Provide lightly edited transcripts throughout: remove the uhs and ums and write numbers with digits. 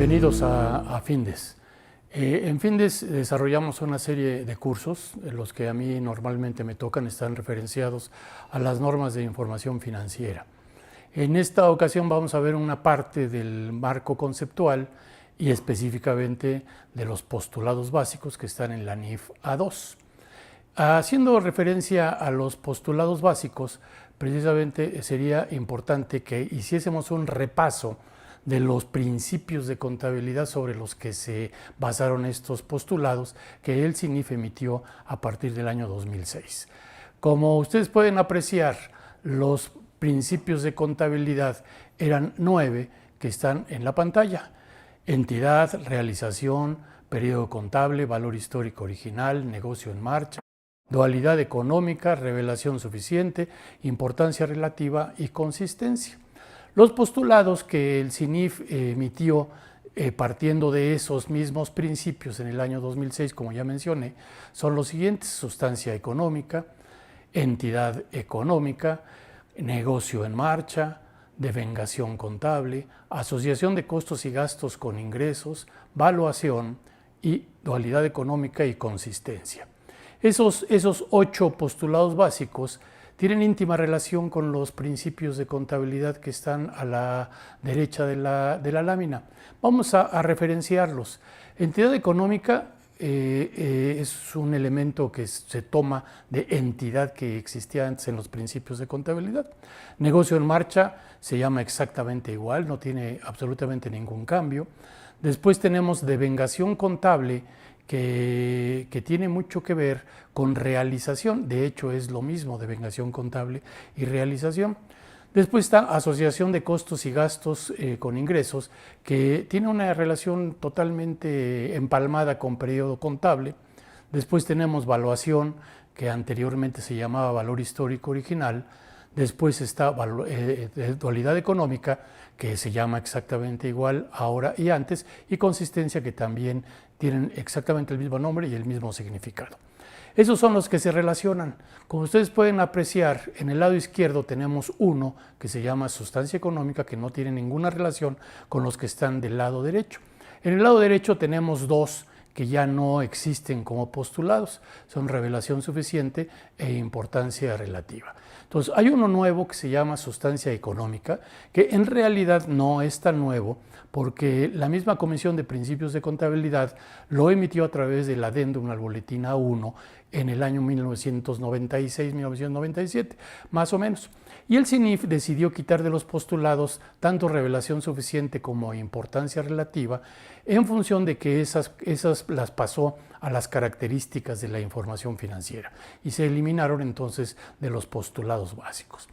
Bienvenidos a Findes. En Findes desarrollamos una serie de cursos, los que a mí normalmente me tocan, están referenciados a las normas de información financiera. En esta ocasión vamos a ver una parte del marco conceptual y específicamente de los postulados básicos que están en la NIF A2. Haciendo referencia a los postulados básicos, precisamente sería importante que hiciésemos un repaso de los principios de contabilidad sobre los que se basaron estos postulados que el CINIF emitió a partir del año 2006. Como ustedes pueden apreciar, los principios de contabilidad eran 9 que están en la pantalla: entidad, realización, periodo contable, valor histórico original, negocio en marcha, dualidad económica, revelación suficiente, importancia relativa y consistencia. Los postulados que el CINIF emitió partiendo de esos mismos principios en el año 2006, como ya mencioné, son los siguientes: sustancia económica, entidad económica, negocio en marcha, devengación contable, asociación de costos y gastos con ingresos, valuación y dualidad económica y consistencia. Esos 8 postulados básicos tienen íntima relación con los principios de contabilidad que están a la derecha de la lámina. Vamos a referenciarlos. Entidad económica es un elemento que se toma de entidad que existía antes en los principios de contabilidad. Negocio en marcha se llama exactamente igual, no tiene absolutamente ningún cambio. Después tenemos devengación contable, que tiene mucho que ver con realización. De hecho, es lo mismo, devengación contable y realización. Después está asociación de costos y gastos con ingresos, que tiene una relación totalmente empalmada con periodo contable. Después tenemos valuación, que anteriormente se llamaba valor histórico original. Después está dualidad económica, que se llama exactamente igual ahora y antes, y consistencia, que también tienen exactamente el mismo nombre y el mismo significado. Esos son los que se relacionan. Como ustedes pueden apreciar, en el lado izquierdo tenemos uno que se llama sustancia económica, que no tiene ninguna relación con los que están del lado derecho. En el lado derecho tenemos 2 que ya no existen como postulados, son revelación suficiente e importancia relativa. Entonces, hay uno nuevo que se llama sustancia económica, que en realidad no es tan nuevo, porque la misma Comisión de Principios de Contabilidad lo emitió a través del adendum al boletín A1 en el año 1996-1997, más o menos. Y el CINIF decidió quitar de los postulados tanto revelación suficiente como importancia relativa, en función de que esas las pasó a las características de la información financiera y se eliminaron entonces de los postulados básicos.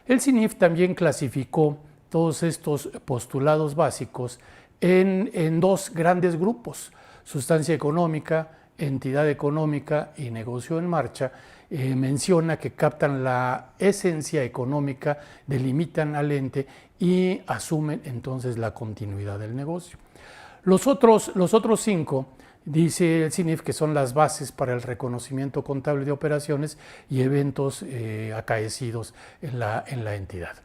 El CINIF también clasificó todos estos postulados básicos en 2 grandes grupos: sustancia económica, entidad económica y negocio en marcha. Menciona que captan la esencia económica, delimitan al ente y asumen entonces la continuidad del negocio. Los otros 5, dice el CINIF, que son las bases para el reconocimiento contable de operaciones y eventos acaecidos en la entidad.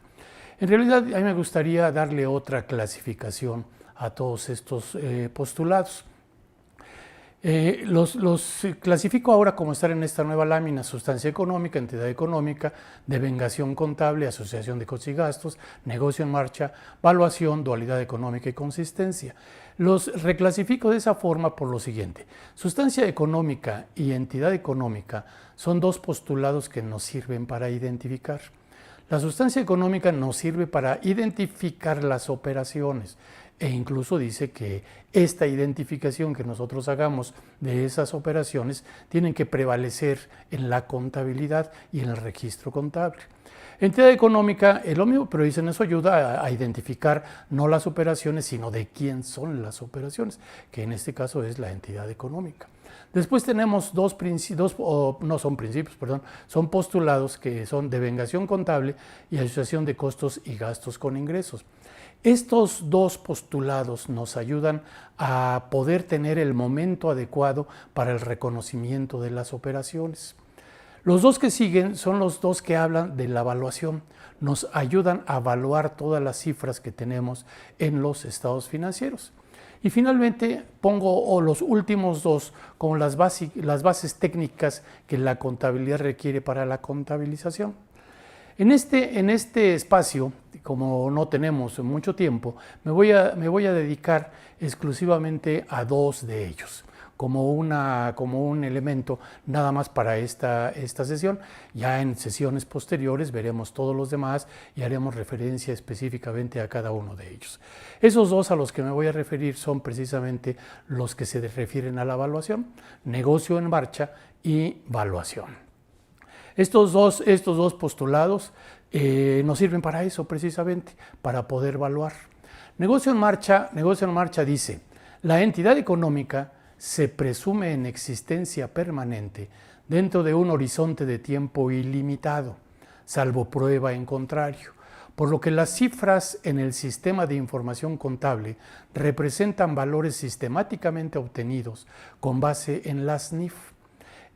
En realidad, a mí me gustaría darle otra clasificación a todos estos postulados. Los clasifico ahora como están en esta nueva lámina: sustancia económica, entidad económica, devengación contable, asociación de costos y gastos, negocio en marcha, valuación, dualidad económica y consistencia. Los reclasifico de esa forma por lo siguiente: sustancia económica y entidad económica son 2 postulados que nos sirven para identificar. La sustancia económica nos sirve para identificar las operaciones, e incluso dice que esta identificación que nosotros hagamos de esas operaciones tienen que prevalecer en la contabilidad y en el registro contable. Entidad económica es lo mismo, pero dicen eso ayuda a identificar no las operaciones, sino de quién son las operaciones, que en este caso es la entidad económica. Después tenemos son postulados que son devengación contable y asociación de costos y gastos con ingresos. Estos 2 postulados nos ayudan a poder tener el momento adecuado para el reconocimiento de las operaciones. Los 2 que siguen son los 2 que hablan de la evaluación. Nos ayudan a evaluar todas las cifras que tenemos en los estados financieros. Y finalmente pongo los últimos dos como las bases técnicas que la contabilidad requiere para la contabilización. En este espacio, como no tenemos mucho tiempo, me voy a dedicar exclusivamente a dos de ellos, como un elemento nada más para esta sesión. Ya en sesiones posteriores veremos todos los demás y haremos referencia específicamente a cada uno de ellos. Esos dos a los que me voy a referir son precisamente los que se refieren a la evaluación: negocio en marcha y valuación. Estos dos postulados nos sirven para eso, precisamente, para poder evaluar. Negocio en marcha dice: la entidad económica se presume en existencia permanente dentro de un horizonte de tiempo ilimitado, salvo prueba en contrario, por lo que las cifras en el sistema de información contable representan valores sistemáticamente obtenidos con base en las NIF.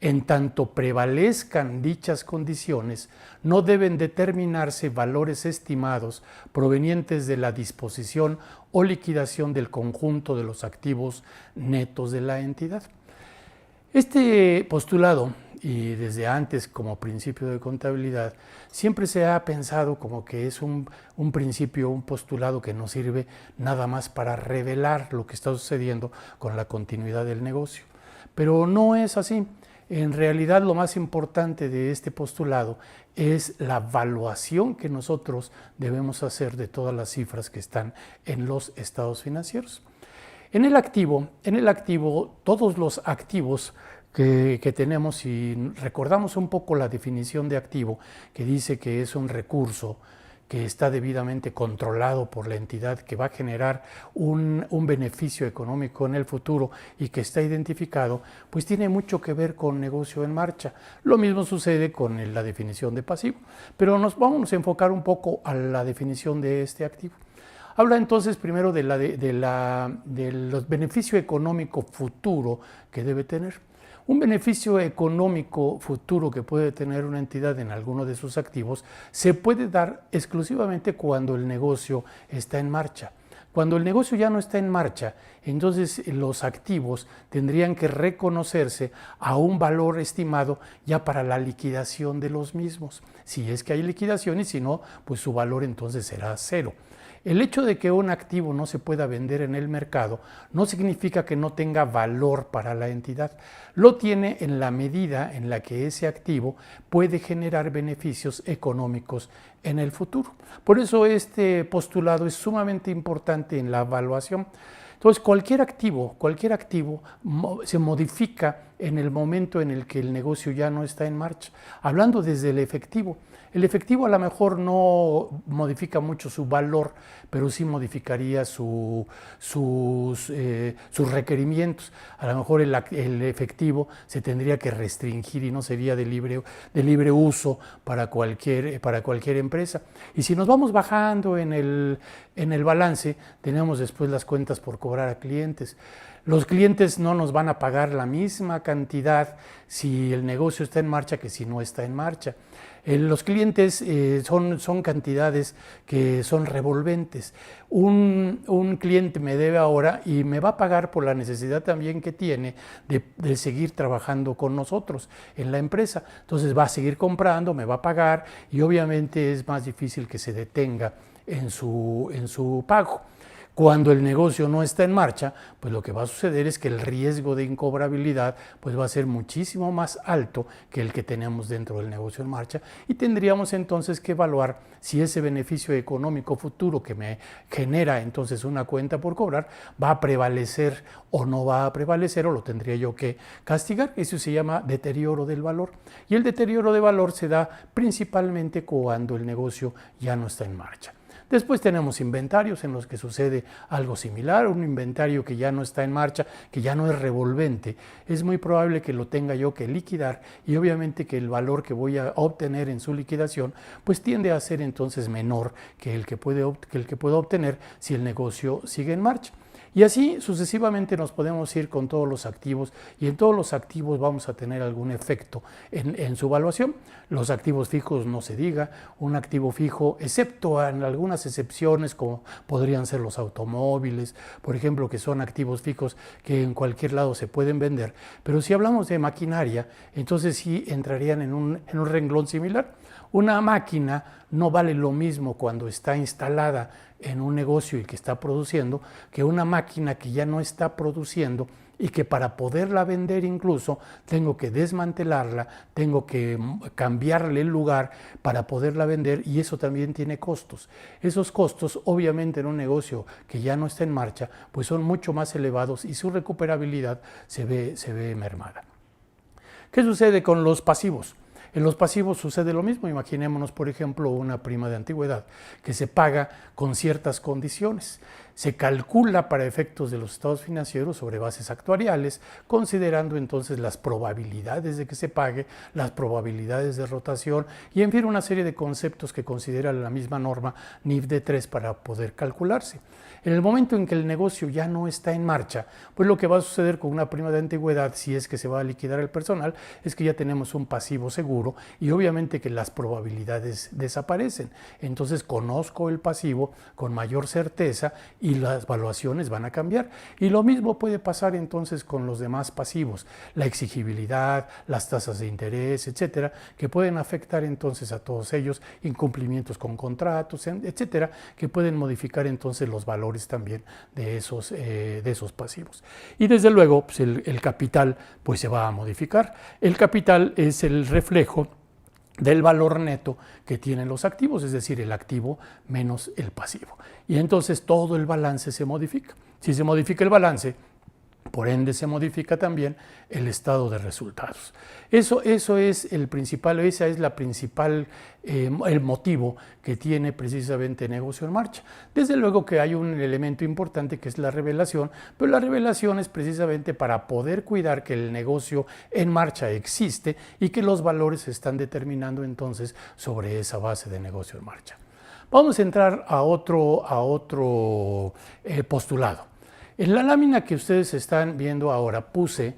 En tanto prevalezcan dichas condiciones, no deben determinarse valores estimados provenientes de la disposición o liquidación del conjunto de los activos netos de la entidad. Este postulado, y desde antes como principio de contabilidad, siempre se ha pensado como que es un principio, un postulado que nos sirve nada más para revelar lo que está sucediendo con la continuidad del negocio. Pero no es así. En realidad, lo más importante de este postulado es la evaluación que nosotros debemos hacer de todas las cifras que están en los estados financieros. En el activo, todos los activos que tenemos, si recordamos un poco la definición de activo, que dice que es un recurso que está debidamente controlado por la entidad, que va a generar un beneficio económico en el futuro y que está identificado, pues tiene mucho que ver con negocio en marcha. Lo mismo sucede con la definición de pasivo, pero vamos a enfocar un poco a la definición de este activo. Habla entonces primero del beneficio económico futuro que debe tener. Un beneficio económico futuro que puede tener una entidad en alguno de sus activos se puede dar exclusivamente cuando el negocio está en marcha. Cuando el negocio ya no está en marcha, entonces los activos tendrían que reconocerse a un valor estimado ya para la liquidación de los mismos. Si es que hay liquidación, y si no, pues su valor entonces será cero. El hecho de que un activo no se pueda vender en el mercado no significa que no tenga valor para la entidad. Lo tiene en la medida en la que ese activo puede generar beneficios económicos en el futuro. Por eso este postulado es sumamente importante en la evaluación. Entonces, cualquier activo se modifica en el momento en el que el negocio ya no está en marcha. Hablando desde el efectivo a lo mejor no modifica mucho su valor, pero sí modificaría sus requerimientos. A lo mejor el efectivo se tendría que restringir y no sería de libre uso para cualquier empresa. Y si nos vamos bajando en el balance, tenemos después las cuentas por cobrar a clientes. Los clientes no nos van a pagar la misma cantidad si el negocio está en marcha que si no está en marcha. Los clientes son cantidades que son revolventes. Un cliente me debe ahora y me va a pagar por la necesidad también que tiene de seguir trabajando con nosotros en la empresa. Entonces va a seguir comprando, me va a pagar y obviamente es más difícil que se detenga en su pago. Cuando el negocio no está en marcha, pues lo que va a suceder es que el riesgo de incobrabilidad pues va a ser muchísimo más alto que el que tenemos dentro del negocio en marcha, y tendríamos entonces que evaluar si ese beneficio económico futuro que me genera entonces una cuenta por cobrar va a prevalecer o no va a prevalecer, o lo tendría yo que castigar. Eso se llama deterioro del valor, y el deterioro de valor se da principalmente cuando el negocio ya no está en marcha. Después tenemos inventarios en los que sucede algo similar. Un inventario que ya no está en marcha, que ya no es revolvente, es muy probable que lo tenga yo que liquidar, y obviamente que el valor que voy a obtener en su liquidación pues tiende a ser entonces menor que el que puedo obtener si el negocio sigue en marcha. Y así sucesivamente nos podemos ir con todos los activos y en todos los activos vamos a tener algún efecto en su evaluación. Los activos fijos no se diga, un activo fijo, excepto en algunas excepciones como podrían ser los automóviles, por ejemplo, que son activos fijos que en cualquier lado se pueden vender. Pero si hablamos de maquinaria, entonces sí entrarían en un renglón similar. Una máquina no vale lo mismo cuando está instalada en un negocio y que está produciendo que una máquina que ya no está produciendo y que para poderla vender incluso tengo que desmantelarla, tengo que cambiarle el lugar para poderla vender y eso también tiene costos. Esos costos obviamente en un negocio que ya no está en marcha pues son mucho más elevados y su recuperabilidad se ve mermada. ¿Qué sucede con los pasivos? En los pasivos sucede lo mismo. Imaginémonos, por ejemplo, una prima de antigüedad que se paga con ciertas condiciones. Se calcula para efectos de los estados financieros sobre bases actuariales, considerando entonces las probabilidades de que se pague, las probabilidades de rotación y en fin una serie de conceptos que considera la misma norma NIF de 3 para poder calcularse. En el momento en que el negocio ya no está en marcha, pues lo que va a suceder con una prima de antigüedad, si es que se va a liquidar el personal, es que ya tenemos un pasivo seguro y obviamente que las probabilidades desaparecen. Entonces conozco el pasivo con mayor certeza y las valuaciones van a cambiar. Y lo mismo puede pasar entonces con los demás pasivos, la exigibilidad, las tasas de interés, etcétera, que pueden afectar entonces a todos ellos, incumplimientos con contratos, etcétera, que pueden modificar entonces los valores también de esos pasivos. Y desde luego pues el capital pues se va a modificar. El capital es el reflejo del valor neto que tienen los activos, es decir, el activo menos el pasivo. Y entonces todo el balance se modifica. Si se modifica el balance, por ende se modifica también el estado de resultados. Eso es el principal, esa es la principal, el motivo que tiene precisamente Negocio en Marcha. Desde luego que hay un elemento importante que es la revelación, pero la revelación es precisamente para poder cuidar que el negocio en marcha existe y que los valores se están determinando entonces sobre esa base de negocio en marcha. Vamos a entrar a otro postulado. En la lámina que ustedes están viendo ahora puse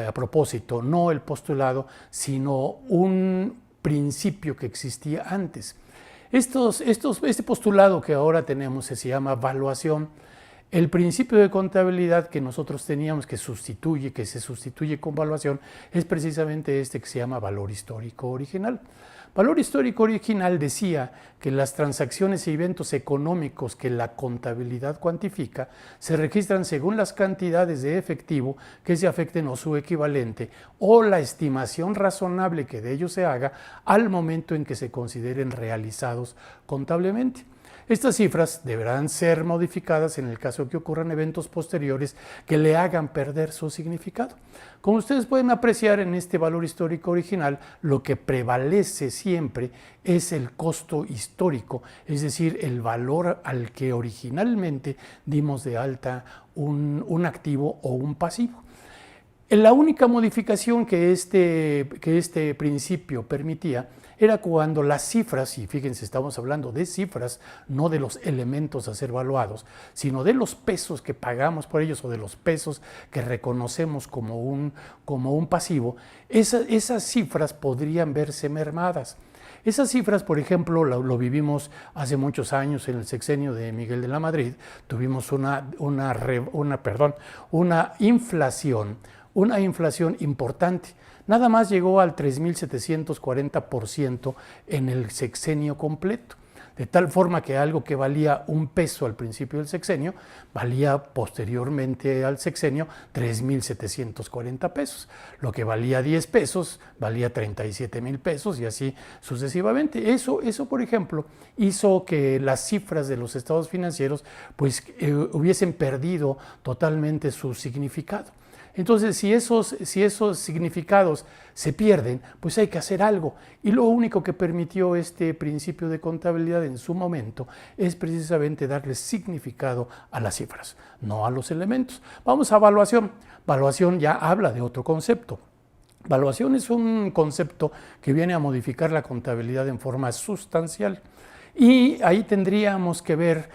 a propósito no el postulado, sino un principio que existía antes. Este postulado que ahora tenemos se llama valuación. El principio de contabilidad que nosotros teníamos que se sustituye con valuación es precisamente este que se llama valor histórico original. Valor histórico original decía que las transacciones y eventos económicos que la contabilidad cuantifica se registran según las cantidades de efectivo que se afecten o su equivalente o la estimación razonable que de ellos se haga al momento en que se consideren realizados contablemente. Estas cifras deberán ser modificadas en el caso que ocurran eventos posteriores que le hagan perder su significado. Como ustedes pueden apreciar en este valor histórico original, lo que prevalece siempre es el costo histórico, es decir, el valor al que originalmente dimos de alta un activo o un pasivo. La única modificación que este principio permitía era cuando las cifras, y fíjense, estamos hablando de cifras, no de los elementos a ser evaluados, sino de los pesos que pagamos por ellos o de los pesos que reconocemos como un pasivo, esas cifras podrían verse mermadas. Esas cifras, por ejemplo, lo vivimos hace muchos años en el sexenio de Miguel de la Madrid, tuvimos una inflación importante. Nada más llegó al 3.740% en el sexenio completo, de tal forma que algo que valía $1 al principio del sexenio, valía posteriormente al sexenio 3.740 pesos. Lo que valía 10 pesos, valía 37,000 pesos y así sucesivamente. Eso, por ejemplo, hizo que las cifras de los estados financieros pues, hubiesen perdido totalmente su significado. Entonces, si esos significados se pierden, pues hay que hacer algo. Y lo único que permitió este principio de contabilidad en su momento es precisamente darle significado a las cifras, no a los elementos. Vamos a evaluación. Evaluación ya habla de otro concepto. Evaluación es un concepto que viene a modificar la contabilidad en forma sustancial. Y ahí tendríamos que ver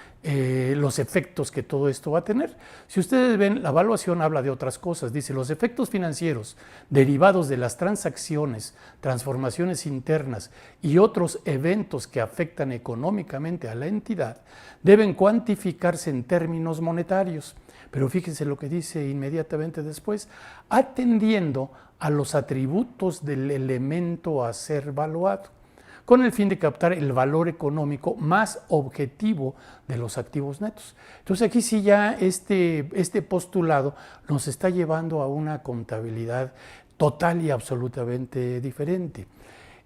los efectos que todo esto va a tener. Si ustedes ven, la evaluación habla de otras cosas. Dice, los efectos financieros derivados de las transacciones, transformaciones internas y otros eventos que afectan económicamente a la entidad deben cuantificarse en términos monetarios. Pero fíjense lo que dice inmediatamente después, atendiendo a los atributos del elemento a ser evaluado, con el fin de captar el valor económico más objetivo de los activos netos. Entonces aquí sí ya este postulado nos está llevando a una contabilidad total y absolutamente diferente.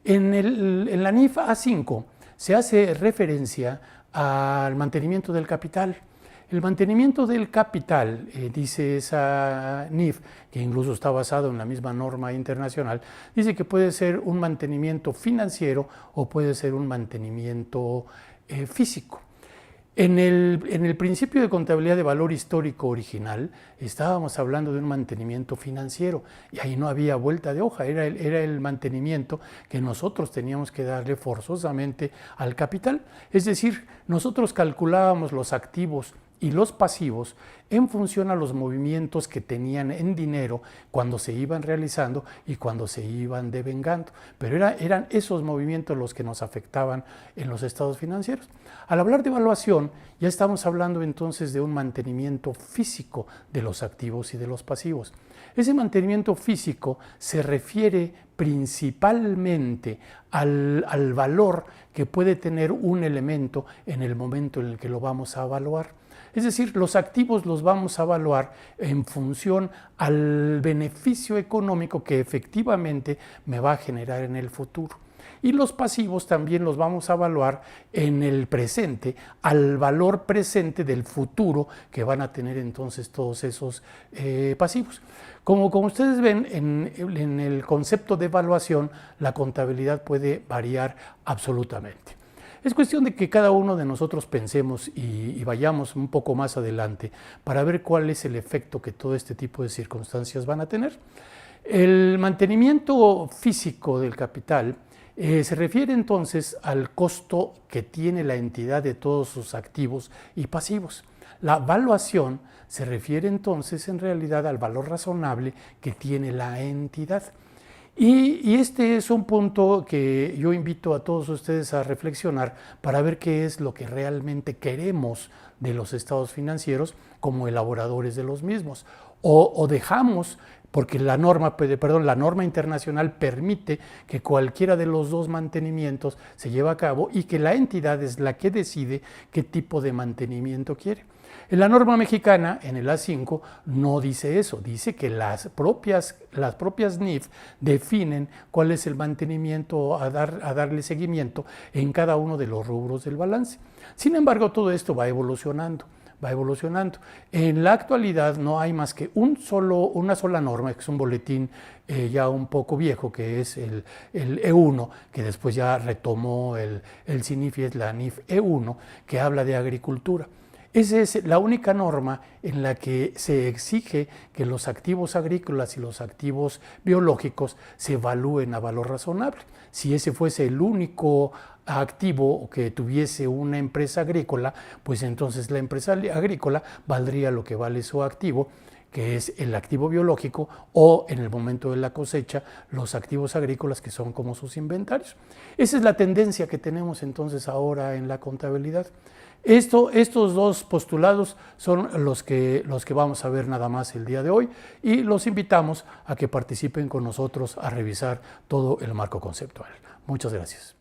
En la NIF A5 se hace referencia al mantenimiento del capital. El mantenimiento del capital, dice esa NIF, que incluso está basado en la misma norma internacional, dice que puede ser un mantenimiento financiero o puede ser un mantenimiento físico. En el principio de contabilidad de valor histórico original estábamos hablando de un mantenimiento financiero y ahí no había vuelta de hoja, era el mantenimiento que nosotros teníamos que darle forzosamente al capital. Es decir, nosotros calculábamos los activos y los pasivos en función a los movimientos que tenían en dinero cuando se iban realizando y cuando se iban devengando. Pero eran esos movimientos los que nos afectaban en los estados financieros. Al hablar de evaluación, ya estamos hablando entonces de un mantenimiento físico de los activos y de los pasivos. Ese mantenimiento físico se refiere principalmente al valor que puede tener un elemento en el momento en el que lo vamos a evaluar. Es decir, los activos los vamos a evaluar en función al beneficio económico que efectivamente me va a generar en el futuro. Y los pasivos también los vamos a evaluar en el presente, al valor presente del futuro que van a tener entonces todos esos pasivos. Como ustedes ven, en el concepto de evaluación, la contabilidad puede variar absolutamente. Es cuestión de que cada uno de nosotros pensemos y vayamos un poco más adelante para ver cuál es el efecto que todo este tipo de circunstancias van a tener. El mantenimiento físico del capital se refiere entonces al costo que tiene la entidad de todos sus activos y pasivos. La evaluación se refiere entonces en realidad al valor razonable que tiene la entidad. Y este es un punto que yo invito a todos ustedes a reflexionar para ver qué es lo que realmente queremos de los estados financieros como elaboradores de los mismos. O dejamos, porque la norma internacional permite que cualquiera de los dos mantenimientos se lleve a cabo y que la entidad es la que decide qué tipo de mantenimiento quiere. En la norma mexicana, en el A5, no dice eso, dice que las propias NIF definen cuál es el mantenimiento a darle seguimiento en cada uno de los rubros del balance. Sin embargo, todo esto va evolucionando. En la actualidad no hay más que una sola norma, que es un boletín ya un poco viejo, que es el E1, que después ya retomó el CINIF, y es la NIF E1, que habla de agricultura. Esa es la única norma en la que se exige que los activos agrícolas y los activos biológicos se evalúen a valor razonable. Si ese fuese el único activo que tuviese una empresa agrícola, pues entonces la empresa agrícola valdría lo que vale su activo, que es el activo biológico, o en el momento de la cosecha, los activos agrícolas, que son como sus inventarios. Esa es la tendencia que tenemos entonces ahora en la contabilidad. Estos dos postulados son los que vamos a ver nada más el día de hoy, y los invitamos a que participen con nosotros a revisar todo el marco conceptual. Muchas gracias.